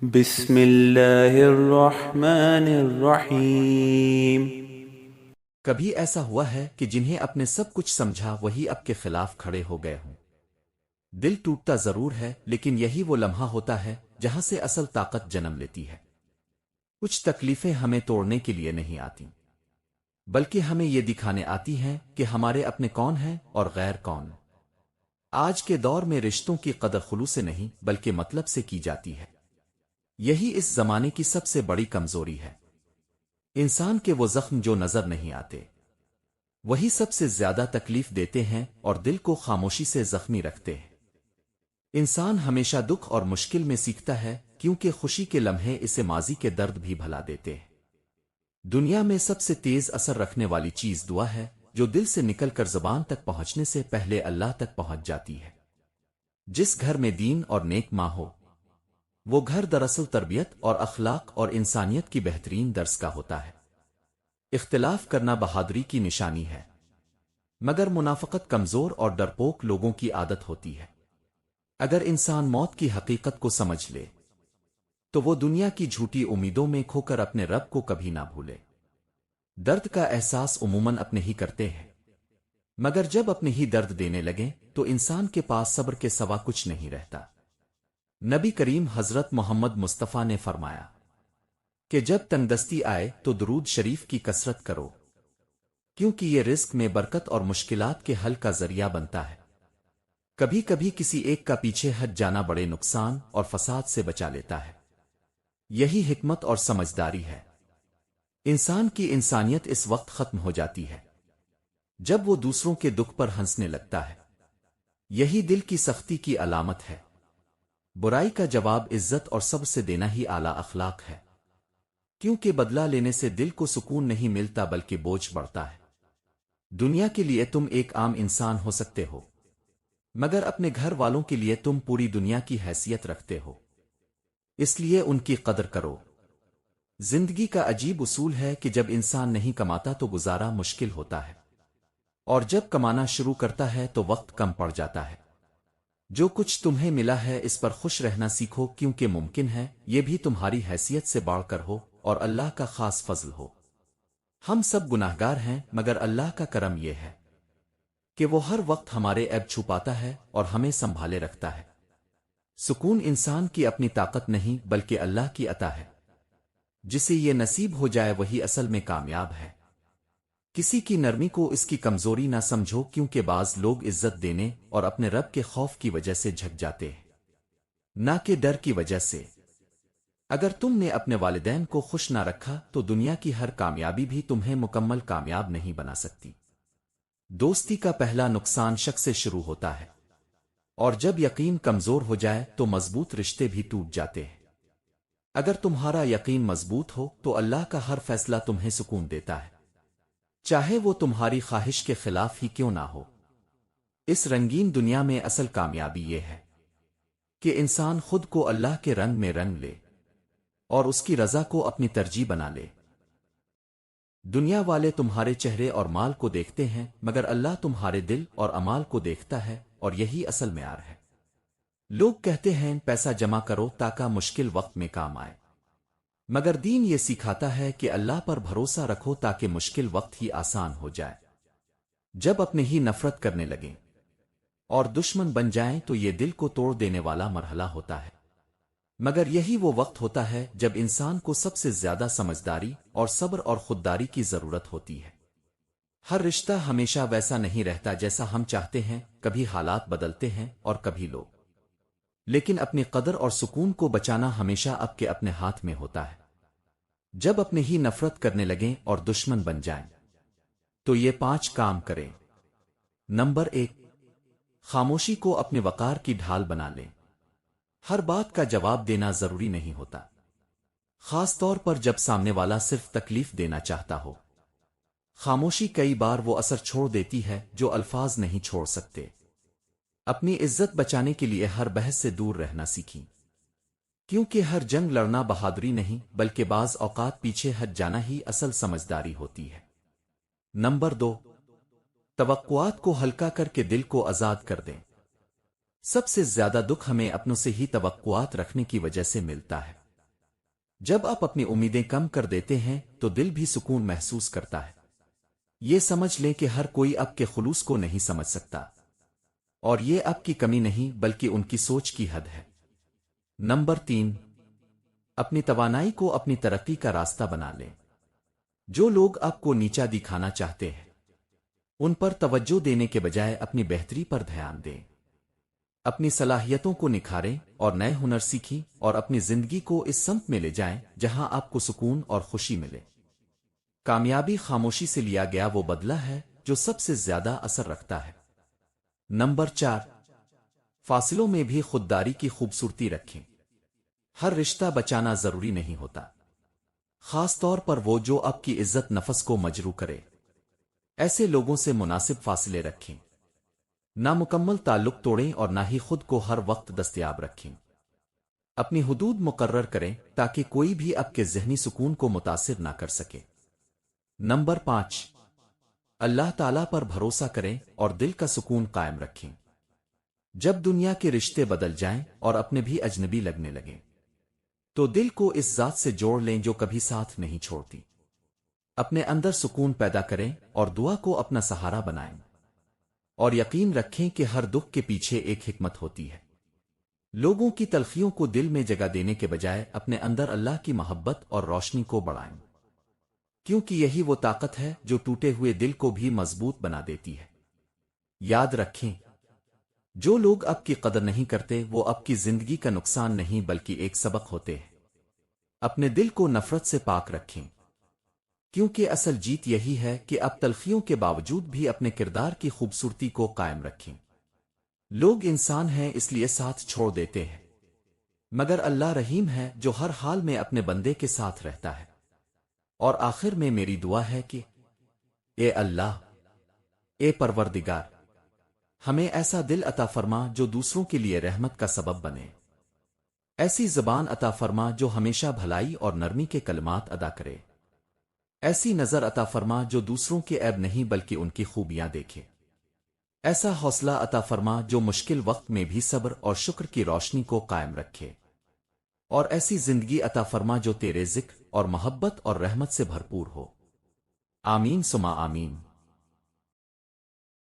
بسم اللہ الرحمن الرحیم۔ کبھی ایسا ہوا ہے کہ جنہیں اپنے سب کچھ سمجھا وہی اب کے خلاف کھڑے ہو گئے ہوں؟ دل ٹوٹتا ضرور ہے، لیکن یہی وہ لمحہ ہوتا ہے جہاں سے اصل طاقت جنم لیتی ہے۔ کچھ تکلیفیں ہمیں توڑنے کے لیے نہیں آتی، بلکہ ہمیں یہ دکھانے آتی ہیں کہ ہمارے اپنے کون ہیں اور غیر کون۔ آج کے دور میں رشتوں کی قدر خلوص سے نہیں بلکہ مطلب سے کی جاتی ہے۔ یہی اس زمانے کی سب سے بڑی کمزوری ہے۔ انسان کے وہ زخم جو نظر نہیں آتے وہی سب سے زیادہ تکلیف دیتے ہیں اور دل کو خاموشی سے زخمی رکھتے ہیں۔ انسان ہمیشہ دکھ اور مشکل میں سیکھتا ہے، کیونکہ خوشی کے لمحے اسے ماضی کے درد بھی بھلا دیتے ہیں۔ دنیا میں سب سے تیز اثر رکھنے والی چیز دعا ہے، جو دل سے نکل کر زبان تک پہنچنے سے پہلے اللہ تک پہنچ جاتی ہے۔ جس گھر میں دین اور نیک ماں ہو، وہ گھر دراصل تربیت اور اخلاق اور انسانیت کی بہترین درس کا ہوتا ہے۔ اختلاف کرنا بہادری کی نشانی ہے، مگر منافقت کمزور اور ڈرپوک لوگوں کی عادت ہوتی ہے۔ اگر انسان موت کی حقیقت کو سمجھ لے تو وہ دنیا کی جھوٹی امیدوں میں کھو کر اپنے رب کو کبھی نہ بھولے۔ درد کا احساس عموماً اپنے ہی کرتے ہیں، مگر جب اپنے ہی درد دینے لگیں تو انسان کے پاس صبر کے سوا کچھ نہیں رہتا۔ نبی کریم حضرت محمد مصطفیٰ نے فرمایا کہ جب تنگدستی آئے تو درود شریف کی کثرت کرو، کیونکہ یہ رزق میں برکت اور مشکلات کے حل کا ذریعہ بنتا ہے۔ کبھی کبھی کسی ایک کا پیچھے ہٹ جانا بڑے نقصان اور فساد سے بچا لیتا ہے۔ یہی حکمت اور سمجھداری ہے۔ انسان کی انسانیت اس وقت ختم ہو جاتی ہے جب وہ دوسروں کے دکھ پر ہنسنے لگتا ہے۔ یہی دل کی سختی کی علامت ہے۔ برائی کا جواب عزت اور صبر سے دینا ہی اعلیٰ اخلاق ہے، کیونکہ بدلہ لینے سے دل کو سکون نہیں ملتا بلکہ بوجھ بڑھتا ہے۔ دنیا کے لیے تم ایک عام انسان ہو سکتے ہو، مگر اپنے گھر والوں کے لیے تم پوری دنیا کی حیثیت رکھتے ہو، اس لیے ان کی قدر کرو۔ زندگی کا عجیب اصول ہے کہ جب انسان نہیں کماتا تو گزارا مشکل ہوتا ہے، اور جب کمانا شروع کرتا ہے تو وقت کم پڑ جاتا ہے۔ جو کچھ تمہیں ملا ہے اس پر خوش رہنا سیکھو، کیونکہ ممکن ہے یہ بھی تمہاری حیثیت سے بڑھ کر ہو اور اللہ کا خاص فضل ہو۔ ہم سب گناہگار ہیں، مگر اللہ کا کرم یہ ہے کہ وہ ہر وقت ہمارے عیب چھپاتا ہے اور ہمیں سنبھالے رکھتا ہے۔ سکون انسان کی اپنی طاقت نہیں بلکہ اللہ کی عطا ہے۔ جسے یہ نصیب ہو جائے وہی اصل میں کامیاب ہے۔ کسی کی نرمی کو اس کی کمزوری نہ سمجھو، کیونکہ بعض لوگ عزت دینے اور اپنے رب کے خوف کی وجہ سے جھک جاتے ہیں، نہ کہ ڈر کی وجہ سے۔ اگر تم نے اپنے والدین کو خوش نہ رکھا تو دنیا کی ہر کامیابی بھی تمہیں مکمل کامیاب نہیں بنا سکتی۔ دوستی کا پہلا نقصان شک سے شروع ہوتا ہے، اور جب یقین کمزور ہو جائے تو مضبوط رشتے بھی ٹوٹ جاتے ہیں۔ اگر تمہارا یقین مضبوط ہو تو اللہ کا ہر فیصلہ تمہیں سکون دیتا ہے، چاہے وہ تمہاری خواہش کے خلاف ہی کیوں نہ ہو۔ اس رنگین دنیا میں اصل کامیابی یہ ہے کہ انسان خود کو اللہ کے رنگ میں رنگ لے اور اس کی رضا کو اپنی ترجیح بنا لے۔ دنیا والے تمہارے چہرے اور مال کو دیکھتے ہیں، مگر اللہ تمہارے دل اور اعمال کو دیکھتا ہے، اور یہی اصل معیار ہے۔ لوگ کہتے ہیں پیسہ جمع کرو تاکہ مشکل وقت میں کام آئے، مگر دین یہ سکھاتا ہے کہ اللہ پر بھروسہ رکھو تاکہ مشکل وقت ہی آسان ہو جائے۔ جب اپنے ہی نفرت کرنے لگیں اور دشمن بن جائیں تو یہ دل کو توڑ دینے والا مرحلہ ہوتا ہے، مگر یہی وہ وقت ہوتا ہے جب انسان کو سب سے زیادہ سمجھداری اور صبر اور خودداری کی ضرورت ہوتی ہے۔ ہر رشتہ ہمیشہ ویسا نہیں رہتا جیسا ہم چاہتے ہیں، کبھی حالات بدلتے ہیں اور کبھی لوگ، لیکن اپنی قدر اور سکون کو بچانا ہمیشہ آپ کے اپنے ہاتھ میں ہوتا ہے۔ جب اپنے ہی نفرت کرنے لگیں اور دشمن بن جائیں تو یہ 5 کام کریں۔ نمبر 1، خاموشی کو اپنے وقار کی ڈھال بنا لیں۔ ہر بات کا جواب دینا ضروری نہیں ہوتا، خاص طور پر جب سامنے والا صرف تکلیف دینا چاہتا ہو۔ خاموشی کئی بار وہ اثر چھوڑ دیتی ہے جو الفاظ نہیں چھوڑ سکتے۔ اپنی عزت بچانے کے لیے ہر بحث سے دور رہنا سیکھیں، کیونکہ ہر جنگ لڑنا بہادری نہیں بلکہ بعض اوقات پیچھے ہٹ جانا ہی اصل سمجھداری ہوتی ہے۔ نمبر 2، توقعات کو ہلکا کر کے دل کو آزاد کر دیں۔ سب سے زیادہ دکھ ہمیں اپنوں سے ہی توقعات رکھنے کی وجہ سے ملتا ہے۔ جب آپ اپنی امیدیں کم کر دیتے ہیں تو دل بھی سکون محسوس کرتا ہے۔ یہ سمجھ لیں کہ ہر کوئی آپ کے خلوص کو نہیں سمجھ سکتا، اور یہ آپ کی کمی نہیں بلکہ ان کی سوچ کی حد ہے۔ نمبر 3، اپنی توانائی کو اپنی ترقی کا راستہ بنا لیں۔ جو لوگ آپ کو نیچا دکھانا چاہتے ہیں ان پر توجہ دینے کے بجائے اپنی بہتری پر دھیان دیں۔ اپنی صلاحیتوں کو نکھاریں اور نئے ہنر سیکھیں اور اپنی زندگی کو اس سمت میں لے جائیں جہاں آپ کو سکون اور خوشی ملے۔ کامیابی خاموشی سے لیا گیا وہ بدلہ ہے جو سب سے زیادہ اثر رکھتا ہے۔ نمبر 4، فاصلوں میں بھی خودداری کی خوبصورتی رکھیں۔ ہر رشتہ بچانا ضروری نہیں ہوتا، خاص طور پر وہ جو آپ کی عزت نفس کو مجروح کرے۔ ایسے لوگوں سے مناسب فاصلے رکھیں، نہ مکمل تعلق توڑیں اور نہ ہی خود کو ہر وقت دستیاب رکھیں۔ اپنی حدود مقرر کریں تاکہ کوئی بھی آپ کے ذہنی سکون کو متاثر نہ کر سکے۔ نمبر 5، اللہ تعالیٰ پر بھروسہ کریں اور دل کا سکون قائم رکھیں۔ جب دنیا کے رشتے بدل جائیں اور اپنے بھی اجنبی لگنے لگیں تو دل کو اس ذات سے جوڑ لیں جو کبھی ساتھ نہیں چھوڑتی۔ اپنے اندر سکون پیدا کریں اور دعا کو اپنا سہارا بنائیں، اور یقین رکھیں کہ ہر دکھ کے پیچھے ایک حکمت ہوتی ہے۔ لوگوں کی تلخیوں کو دل میں جگہ دینے کے بجائے اپنے اندر اللہ کی محبت اور روشنی کو بڑھائیں، کیونکہ یہی وہ طاقت ہے جو ٹوٹے ہوئے دل کو بھی مضبوط بنا دیتی ہے۔ یاد رکھیں، جو لوگ آپ کی قدر نہیں کرتے وہ آپ کی زندگی کا نقصان نہیں بلکہ ایک سبق ہوتے ہیں۔ اپنے دل کو نفرت سے پاک رکھیں، کیونکہ اصل جیت یہی ہے کہ آپ تلخیوں کے باوجود بھی اپنے کردار کی خوبصورتی کو قائم رکھیں۔ لوگ انسان ہیں اس لیے ساتھ چھوڑ دیتے ہیں، مگر اللہ رحیم ہے جو ہر حال میں اپنے بندے کے ساتھ رہتا ہے۔ اور آخر میں میری دعا ہے کہ اے اللہ، اے پروردگار، ہمیں ایسا دل عطا فرما جو دوسروں کے لیے رحمت کا سبب بنے، ایسی زبان عطا فرما جو ہمیشہ بھلائی اور نرمی کے کلمات ادا کرے، ایسی نظر عطا فرما جو دوسروں کے عیب نہیں بلکہ ان کی خوبیاں دیکھے، ایسا حوصلہ عطا فرما جو مشکل وقت میں بھی صبر اور شکر کی روشنی کو قائم رکھے، اور ایسی زندگی عطا فرما جو تیرے ذکر اور محبت اور رحمت سے بھرپور ہو۔ آمین ثم آمین۔